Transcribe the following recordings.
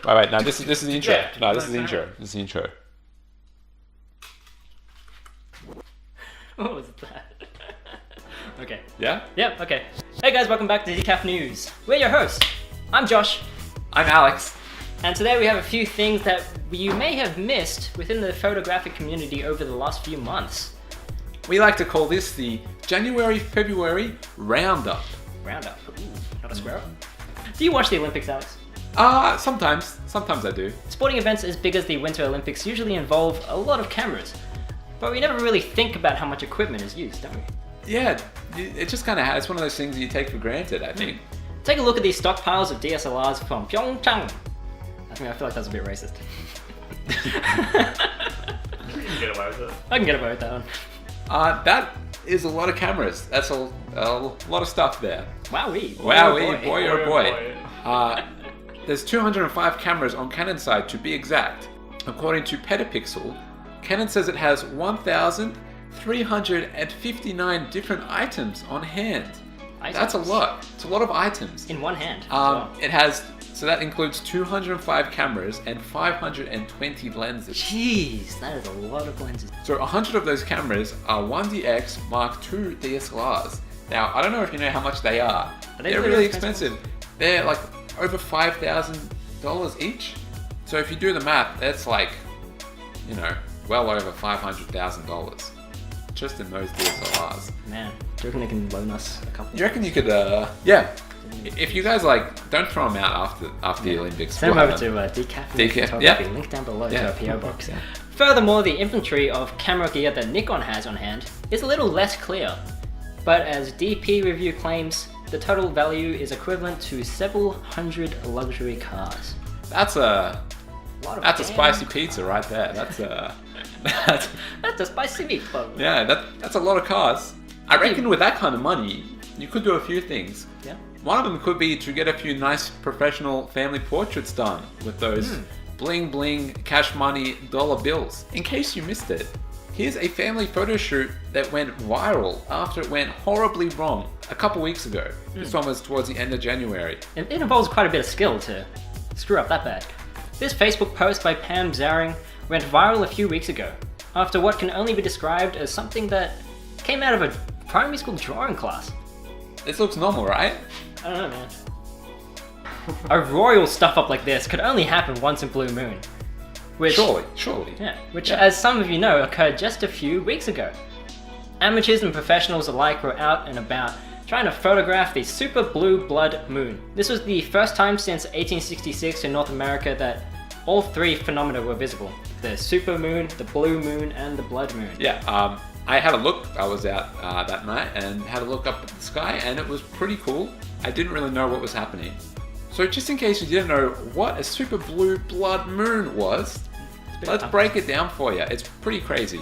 Wait, no, this is the intro. Yeah. No, this is the intro. This is the intro. What was that? Okay. Yeah? Yep, okay. Hey guys, welcome back to Decaf News. We're your hosts. I'm Josh, I'm Alex. and today we have a few things that you may have missed within the photographic community over the last few months. We like to call this the January-February roundup. Roundup. Ooh, not a squirrel. Do you watch the Olympics, Alex? Sometimes I do. Sporting events as big as the Winter Olympics usually involve a lot of cameras, but we never really think about how much equipment is used, don't we? Yeah, it just kind of has. It's one of those things you take for granted, I think. Take a look at these stockpiles of DSLRs from Pyeongchang. I feel like that's a bit racist. You can get away with it. I can get away with that one. That is a lot of cameras. That's a lot of stuff there. Wowee. Wowee, boy Boy, oh boy. There's 205 cameras on Canon's side to be exact. According to Petapixel, Canon says it has 1,359 different items on hand. That's a lot. It's a lot of items. In one hand. It has, so that includes 205 cameras and 520 lenses. Jeez, that is a lot of lenses. So 100 of those cameras are 1DX Mark II DSLRs. Now, I don't know if you know how much they are. They're really expensive. They're like over $5,000 each. So if you do the math, that's like, well over $500,000 just in those DSLRs. Man, do you reckon they can loan us a couple? You reckon you could, yeah. If you guys don't throw them out after the Olympics. Send them over to Decaffeinated photography, yeah. link down below to our PO box. Yeah. Furthermore, the inventory of camera gear that Nikon has on hand is a little less clear. But as DP Review claims, the total value is equivalent to several hundred luxury cars. That's a That's spicy pizza right there. That's a spicy meatball. yeah, that's a lot of cars. I reckon with that kind of money, you could do a few things. Yeah. One of them could be to get a few nice professional family portraits done with those bling bling cash money dollar bills. In case you missed it, here's a family photo shoot that went viral after it went horribly wrong a couple weeks ago. This one was towards the end of January. It involves quite a bit of skill to screw up that bad. This Facebook post by Pam Zaring went viral a few weeks ago after what can only be described as something that came out of a primary school drawing class. This looks normal, right? I don't know, man. A royal stuff up like this could only happen once in Blue Moon. Which, Surely. Yeah, which as some of you know occurred just a few weeks ago. Amateurs and professionals alike were out and about trying to photograph the super blue blood moon. This was the first time since 1866 in North America that all three phenomena were visible. The super moon, the blue moon, and the blood moon. Yeah, I had a look. I was out that night and had a look up at the sky, and it was pretty cool. I didn't really know what was happening. So just in case you didn't know what a super blue blood moon was, let's break it down for you. It's pretty crazy.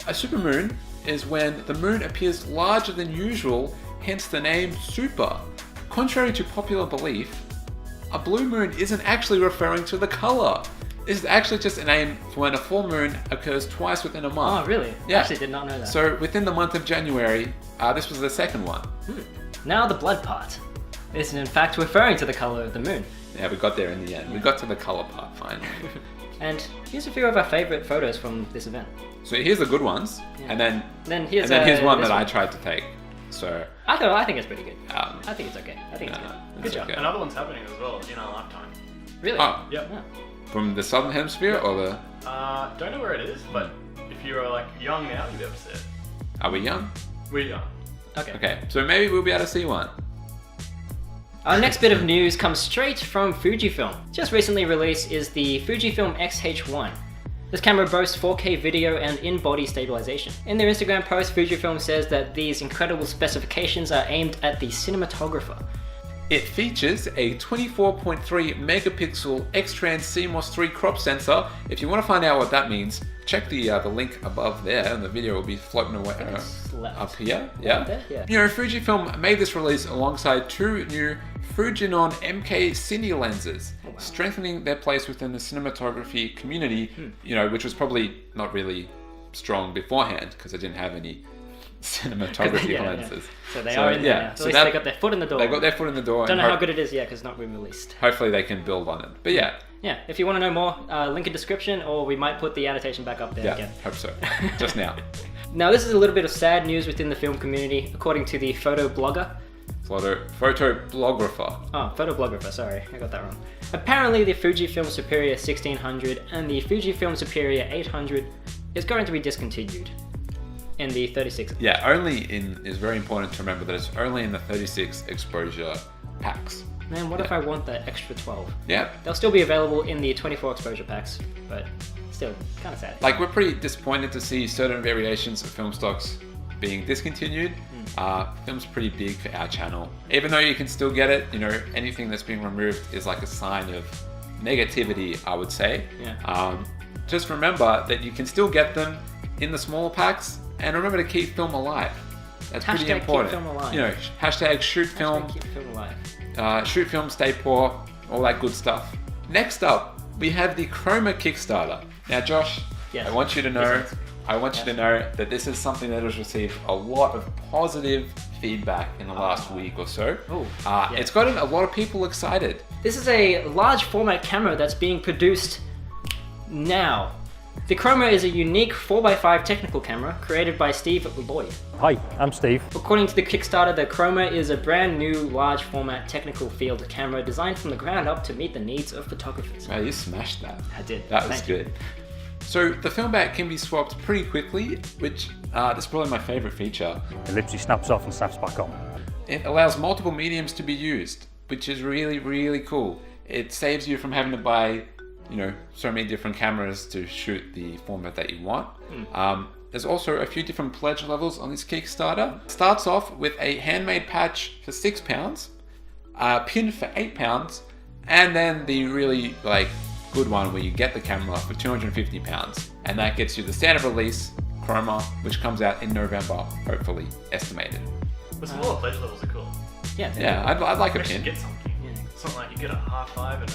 A supermoon is when the moon appears larger than usual, hence the name super. Contrary to popular belief, a blue moon isn't actually referring to the color. This is actually just a name for when a full moon occurs twice within a month. Oh, really? Yeah. I actually did not know that. So within the month of January, this was the second one. Now the blood part is in fact referring to the color of the moon. Yeah, we got there in the end. We got to the color part finally. And here's a few of our favorite photos from this event. So here's the good ones, and then here's one this that I tried to take. So I think it's pretty good. um, I think it's okay. I think it's good. it's Good job. okay. Another one's happening as well in our lifetime. Really? Oh, Yep. Yeah. from the southern hemisphere or the? Don't know where it is, but if you're young now, you'll be able to see it. Are we young? We're young. Okay. Okay, so maybe we'll be able to see one. Our next bit of news comes straight from Fujifilm. Just recently released is the Fujifilm X-H1. This camera boasts 4K video and in-body stabilization. In their Instagram post, Fujifilm says that these incredible specifications are aimed at the cinematographer. It features a 24.3 megapixel X-Trans CMOS 3 crop sensor. If you want to find out what that means, check the link above there, and the video will be floating away up here. Yeah. There? Yeah. Fujifilm made this release alongside two new Fujinon MK Cine lenses, strengthening their place within the cinematography community. Which was probably not really strong beforehand because they didn't have any cinematography lenses. Yeah. So they are in there. So at least they got their foot in the door. They got their foot in the door. Don't know how good it is yet because it's not been released. Hopefully they can build on it. But yeah. Yeah, if you want to know more, link in description, or we might put the annotation back up there again. Hope so. Just now. Now, this is a little bit of sad news within the film community, according to the photo blogger. Photoblographer. Oh, photoblographer, sorry, I got that wrong. Apparently, the Fujifilm Superior 1600 and the Fujifilm Superior 800 is going to be discontinued in the 36. Yeah, it's very important to remember that it's only in the 36 exposure packs. Man, what if I want that extra 12? Yeah. They'll still be available in the 24 exposure packs, but still, kind of sad. Like, we're pretty disappointed to see certain variations of film stocks being discontinued. Film's pretty big for our channel. Even though you can still get it, anything that's being removed is like a sign of negativity, I would say. Yeah. Just remember that you can still get them in the smaller packs, and remember to keep film alive. That's pretty important. Keep film alive. Hashtag shoot film. Hashtag keep film alive. Shoot film, stay poor, all that good stuff. Next up, we have the Chroma Kickstarter. Now, Josh, Yes. I want you to know that this is something that has received a lot of positive feedback in the last week or so. It's gotten a lot of people excited. This is a large format camera that's being produced now. The Chroma is a unique 4x5 technical camera created by Steve Lloyd. Hi, I'm Steve. According to the Kickstarter, the Chroma is a brand new large format technical field camera designed from the ground up to meet the needs of photographers. Wow, you smashed that. I did. That was Thank you. good. So the film back can be swapped pretty quickly, which is probably my favorite feature. The ellipse snaps off and snaps back on. It allows multiple mediums to be used, which is really, really cool. It saves you from having to buy, so many different cameras to shoot the format that you want. There's also a few different pledge levels on this Kickstarter. It starts off with a handmade patch for £6, a pin for £8, and then the really good one where you get the camera for £250, and that gets you the standard release Chroma, which comes out in November, hopefully, estimated. But some more pledge levels are cool. Yeah. I'd like a You should pin. get something. Something like you get a high five and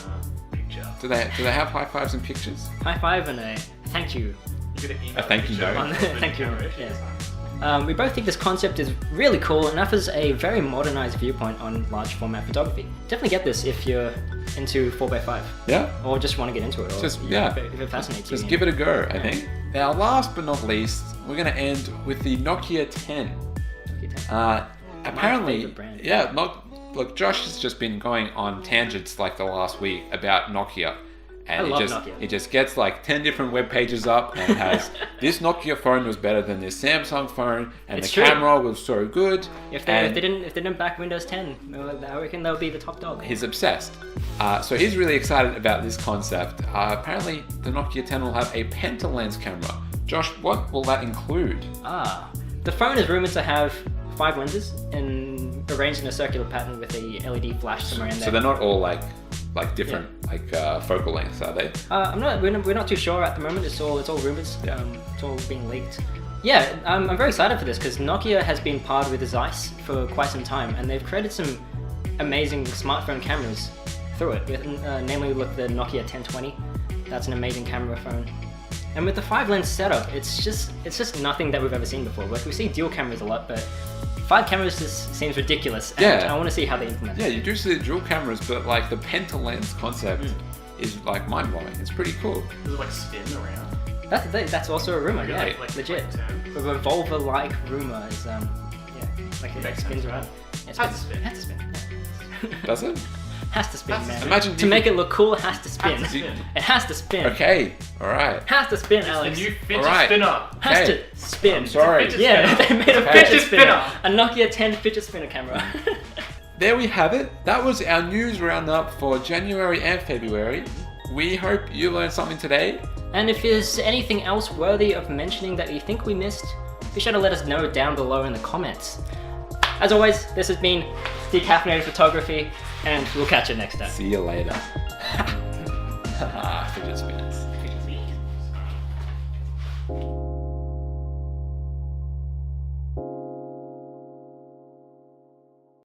a picture. Do they have high fives and pictures? High five and a thank you. You get an email A thank you picture note. of the Thank you. camera. Yeah. We both think this concept is really cool and offers a very modernized viewpoint on large format photography. Definitely get this if you're into 4x5. Yeah. Or just want to get into it. Or if it fascinates you. Just give it a go, I think. Now, last but not least, we're going to end with the Nokia 10. Apparently, favorite brand. Look, Josh has just been going on tangents like the last week about Nokia. And Nokia. He just gets 10 different web pages up and has this Nokia phone was better than this Samsung phone, and It's the true. camera was so good. If they didn't back Windows 10, I reckon they'll be the top dog. He's obsessed. So he's really excited about this concept. Apparently, the Nokia 10 will have a Penta lens camera. Josh, what will that include? The phone is rumored to have 5 lenses and arranged in a circular pattern with a LED flash somewhere in there. So they're not all different focal lengths, are they? We're not too sure at the moment. It's all rumors. Yeah. It's all being leaked. Yeah, I'm very excited for this because Nokia has been partnered with Zeiss for quite some time, and they've created some amazing smartphone cameras through it. Namely, the Nokia 1020. That's an amazing camera phone. And with the 5 lens setup, it's just nothing that we've ever seen before. We see dual cameras a lot, but 5 cameras just seems ridiculous. And I want to see how they implement it. Yeah, you do see the dual cameras, but the Penta lens concept is mind blowing. It's pretty cool. Does it spin around? That's also a rumor. Yeah, Like legit. turn? A revolver-like rumor is it Makes spins sense. around. It Has to spin. Has to spin. Yeah. Does it? Has to spin, Has to man. spin. Imagine To make it look cool, it has to spin. Has to spin. It has to spin. Okay, alright. Has to spin, It's Alex. the new fidget Alright. spinner. Has Okay. to spin. I'm sorry. Fidget Yeah, spinner. they made a Okay. fidget spinner. spinner. A Nokia 10 fidget spinner camera. There we have it. That was our news roundup for January and February. We hope you learned something today. And if there's anything else worthy of mentioning that you think we missed, be sure to let us know down below in the comments. As always, this has been Decaffeinated Photography, and we'll catch you next time. See you later.